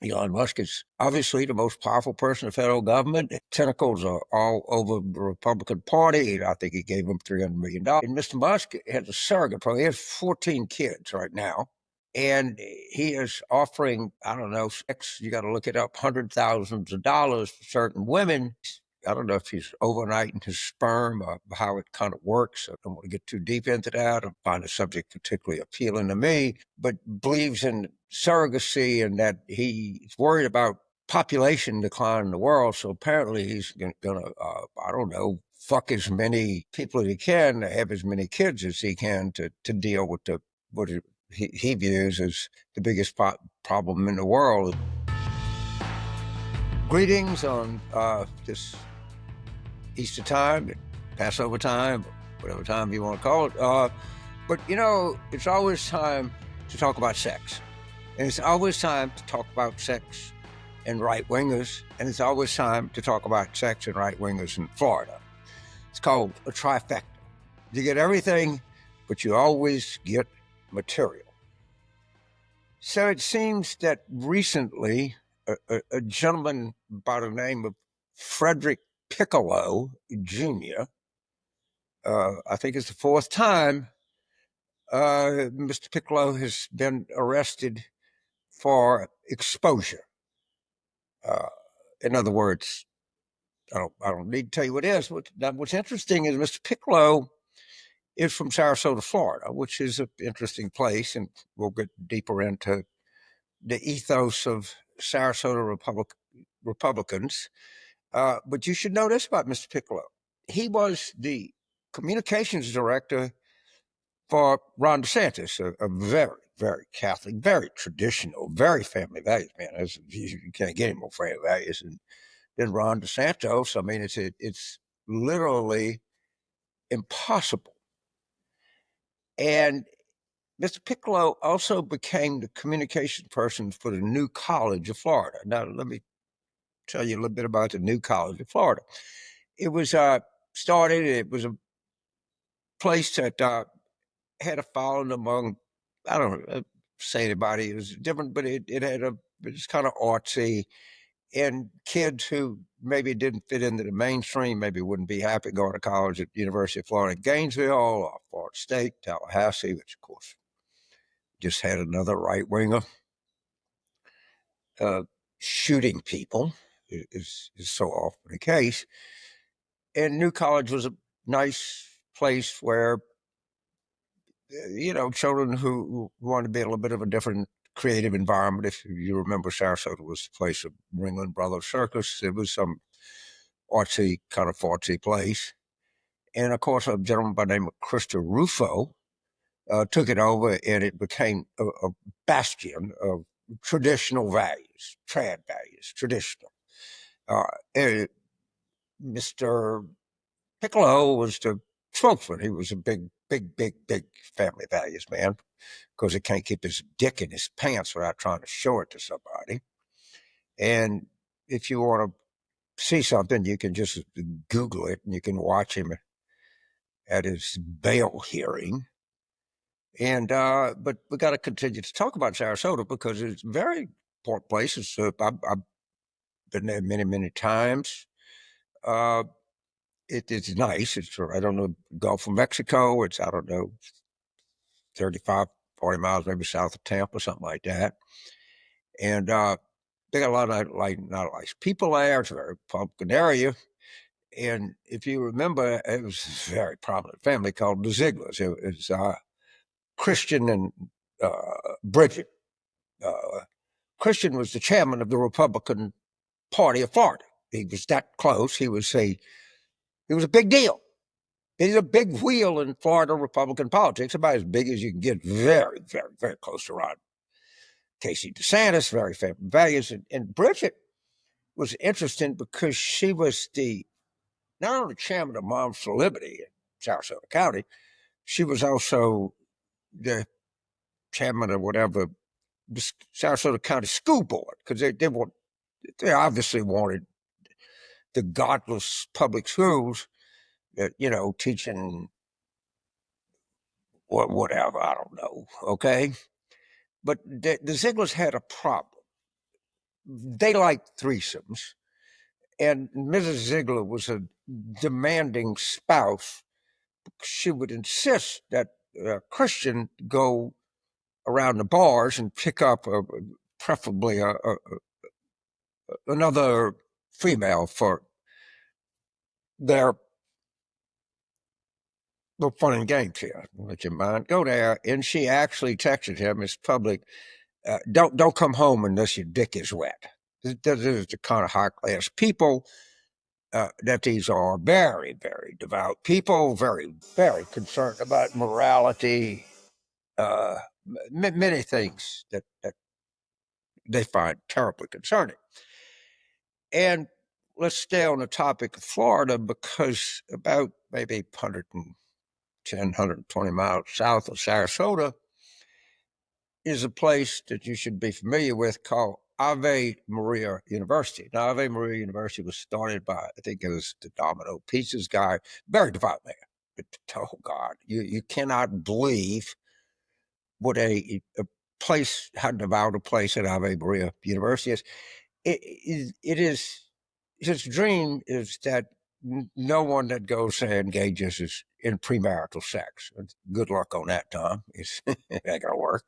Elon Musk is obviously the most powerful person in the federal government. Tentacles are all over the Republican Party. I think he gave him $300 million. And Mr. Musk has a surrogate program. He has 14 kids right now. And he is offering, I don't know, you got to look it up, hundred thousands of dollars for certain women. I don't know if he's overnighting his sperm or how it kind of works. I don't want to get too deep into that. I find the subject particularly appealing to me, but believes in surrogacy and that he's worried about population decline in the world. So apparently he's going to, I don't know, fuck as many people as he can, have as many kids as he can to deal with what he views as the biggest problem in the world. Greetings on this Easter time, Passover time, whatever time you want to call it. But, you know, it's always time to talk about sex. And it's always time to talk about sex and right-wingers. And it's always time to talk about sex and right-wingers in Florida. It's called a trifecta. You get everything, but you always get material. So it seems that recently a gentleman by the name of Frederick Piccolo Jr., I think it's the fourth time, Mr. Piccolo has been arrested for exposure. In other words, I don't need to tell you what it is. What's interesting is Mr. Piccolo is from Sarasota, Florida, which is an interesting place, and we'll get deeper into the ethos of Sarasota Republicans. But you should know this about Mr. Piccolo. He was the communications director for Ron DeSantis, a very, very Catholic, very traditional, very family values man. You can't get any more family values than Ron DeSantis. I mean, it's literally impossible. And Mr. Piccolo also became the communication person for the New College of Florida. Now, let me tell you a little bit about the New College of Florida. It was started, it was a place that had a following among, I don't know, say anybody, it was different, but it was kind of artsy, and kids who maybe didn't fit into the mainstream, maybe wouldn't be happy going to college at the University of Florida, Gainesville, or Florida State, Tallahassee, which of course just had another right winger shooting people, is so often the case. And New College was a nice place where, you know, children who wanted to be a little bit of a different creative environment. If you remember, Sarasota was the place of Ringling Brothers Circus. It was some artsy, kind of fartsy place. And of course, a gentleman by the name of Krista Rufo took it over, and it became a bastion of traditional values, trad values, traditional. Mr. Piccolo was the spokesman. He was a big family values man, because he can't keep his dick in his pants without trying to show it to somebody. And if you want to see something, you can just Google it, and you can watch him at his bail hearing. And but we got to continue to talk about Sarasota because it's a very important place. I've been there many times. It's nice. It's right on the Gulf of Mexico. It's, I don't know, 35, 40 miles maybe south of Tampa, something like that. And they got a lot of not nice people there. It's a very Republican area. And if you remember, it was a very prominent family called the Zieglers. It was Christian and Bridget. Christian was the chairman of the Republican Party of Florida. He was that close. He was a big deal. He's a big wheel in Florida Republican politics, about as big as you can get. Very, very, very close to Ron Casey DeSantis, very family values. And Bridget was interesting because she was not only chairman of Moms for Liberty in Sarasota County, she was also the chairman of whatever, the Sarasota County School Board, because they obviously wanted the godless public schools that, you know, teaching whatever, I don't know, okay? But the Zieglers had a problem. they liked threesomes. And Mrs. Ziegler was a demanding spouse. She would insist that a Christian go around the bars and pick up preferably another female for their little fun and games here. Let your mind go there. And she actually texted him, it's public, don't come home unless your dick is wet. This is the kind of high class people that these are. Very, very devout people, very, very concerned about morality, many things that they find terribly concerning. And let's stay on the topic of Florida, because about maybe 110, 120 miles south of Sarasota is a place that you should be familiar with called Ave Maria University. Now, Ave Maria University was started by, I think it was the Domino Pizzas guy, very devout man. But, oh, God, you cannot believe what a place, how devout a place at Ave Maria University is. It is, his dream is that no one that goes there engages in premarital sex. Good luck on that, Tom. It's not going to work.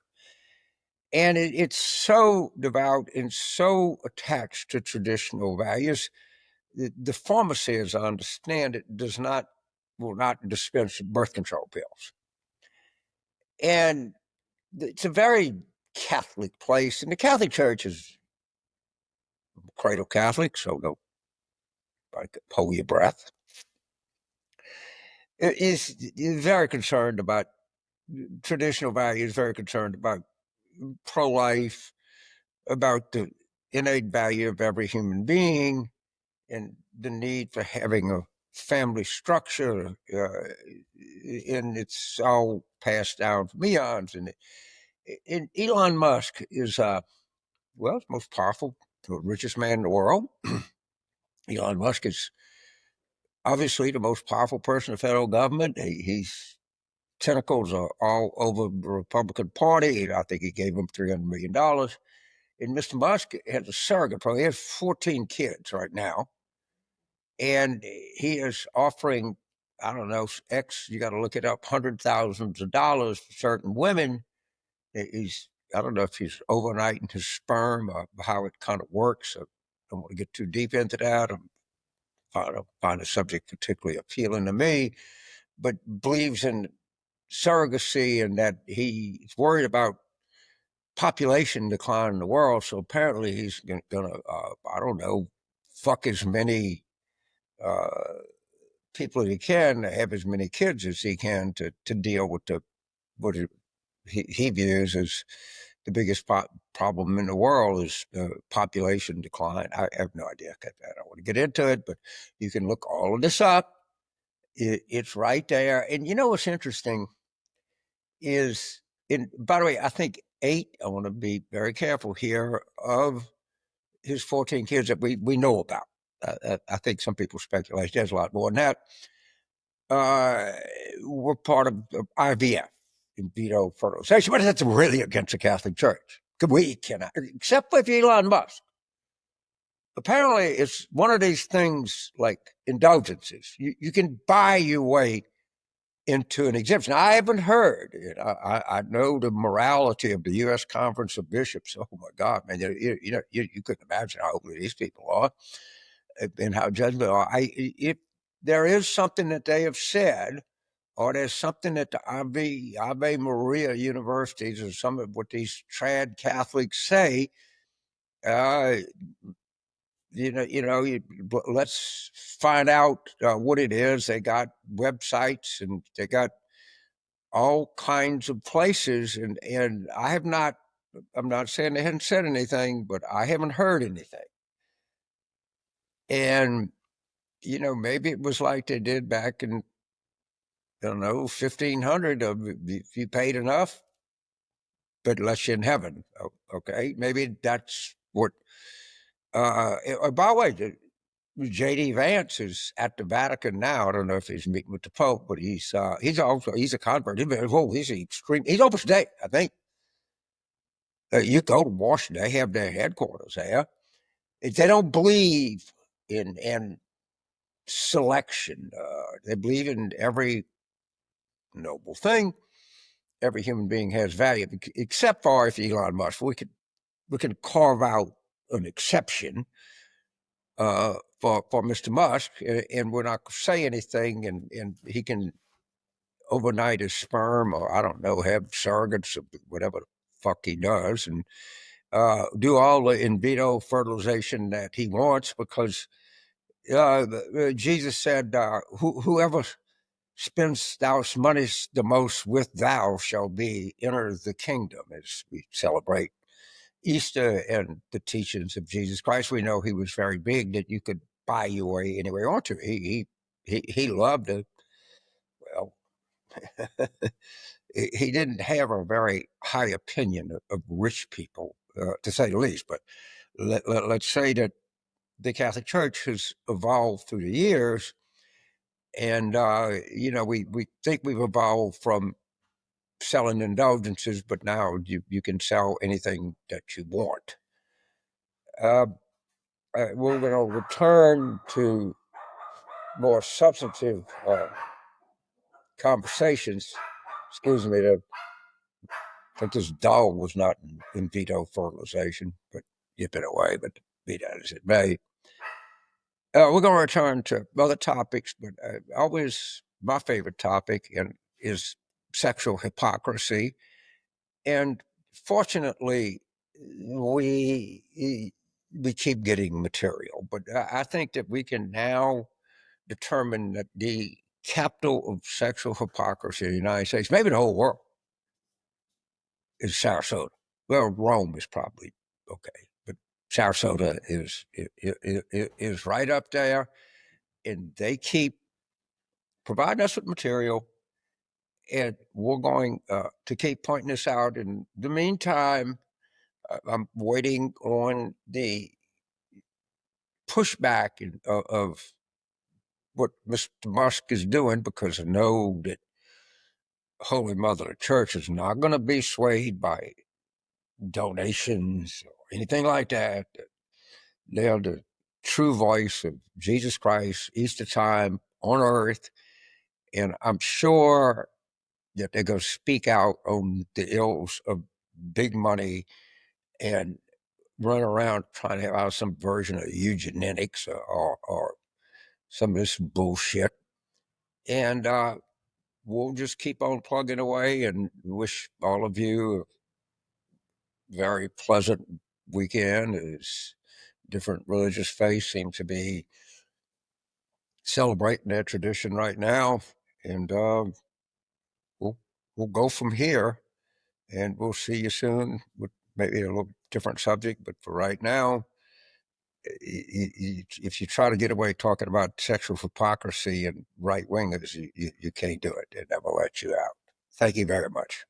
And it's so devout and so attached to traditional values. The pharmacy, as I understand it, will not dispense birth control pills. And it's a very Catholic place. And the Catholic Church is cradle Catholic, so don't hold your breath. Is very concerned about traditional values, very concerned about pro-life, about the innate value of every human being, and the need for having a family structure, and it's all passed down from eons. And Elon Musk is, well, the most powerful, the richest man in the world. Elon Musk is obviously the most powerful person in the federal government. He's tentacles are all over the Republican Party. I think he gave him $300 million. And Mr. Musk has a surrogate program. He has 14 kids right now. And he is offering, I don't know, you got to look it up, $100,000s for certain women. I don't know if he's overnighting his sperm or how it kind of works. I don't want to get too deep into that. I find the subject particularly appealing to me, but believes in surrogacy and that he's worried about population decline in the world. So apparently he's going to, I don't know, fuck as many people as he can, have as many kids as he can to deal with what he views as the biggest problem in the world is population decline. I have no idea. I don't want to get into it, but you can look all of this up. It's right there. And you know what's interesting is, by the way, I think 8, I want to be very careful here, of his 14 kids that we know about. I think some people speculate there's a lot more than that. We're part of IVF, in vitro fertilization, but that's really against the Catholic Church. We cannot, except with Elon Musk. Apparently, it's one of these things like indulgences. You can buy your way into an exemption. I haven't heard. I know the morality of the U.S. Conference of Bishops. Oh my God, man! You couldn't imagine how ugly these people are and how judgmental are. If there is something that they have said, or there's something that the Ave Maria Universities or some of what these trad Catholics say, let's find out what it is. They got websites and they got all kinds of places, and I'm not saying they hadn't said anything, but I haven't heard anything. And maybe it was like they did back in, I don't know, 1500, if you paid enough, but lets you in heaven. Okay, maybe that's what. By the way, J.D. Vance is at the Vatican now. I don't know if he's meeting with the Pope, but he's a convert. He's extreme. He's Opus Dei, I think. You go to Washington; they have their headquarters there, They don't believe in selection. They believe in every noble thing. Every human being has value, except for if Elon Musk. We can carve out an exception for Mr. Musk, and we're not say anything, and he can overnight his sperm, or I don't know, have surrogates, or whatever the fuck he does, and do all the in vitro fertilization that he wants, because Jesus said, whoever spends thou money the most with thou shall be enter the kingdom. As we celebrate Easter and the teachings of Jesus Christ, we know he was very big, that you could buy your way anywhere you want to. He loved it. Well, he didn't have a very high opinion of rich people, to say the least. But let's say that the Catholic Church has evolved through the years, and we think we've evolved from selling indulgences, but now you can sell anything that you want. We're going to return to more substantive conversations. Excuse me, I think this dog was not in vitro fertilization, but yip it away, but be that as it may. We're going to return to other topics, but always my favorite topic is sexual hypocrisy. And fortunately, we keep getting material, but I think that we can now determine that the capital of sexual hypocrisy in the United States, maybe the whole world, is Sarasota. Well, Rome is probably okay, but Sarasota is right up there, and they keep providing us with material, and we're going to keep pointing this out. In the meantime, I'm waiting on the pushback of what Mr. Musk is doing, because I know that Holy Mother Church is not going to be swayed by donations or anything like that. They are the true voice of Jesus Christ, Easter time on earth, and I'm sure that they're going to speak out on the ills of big money and run around trying to have out some version of eugenics or some of this bullshit. And we'll just keep on plugging away and wish all of you a very pleasant weekend, as different religious faiths seem to be celebrating their tradition right now. And we'll go from here, and we'll see you soon with maybe a little different subject. But for right now, if you try to get away talking about sexual hypocrisy and right wingers, you can't do it. They never let you out. Thank you very much.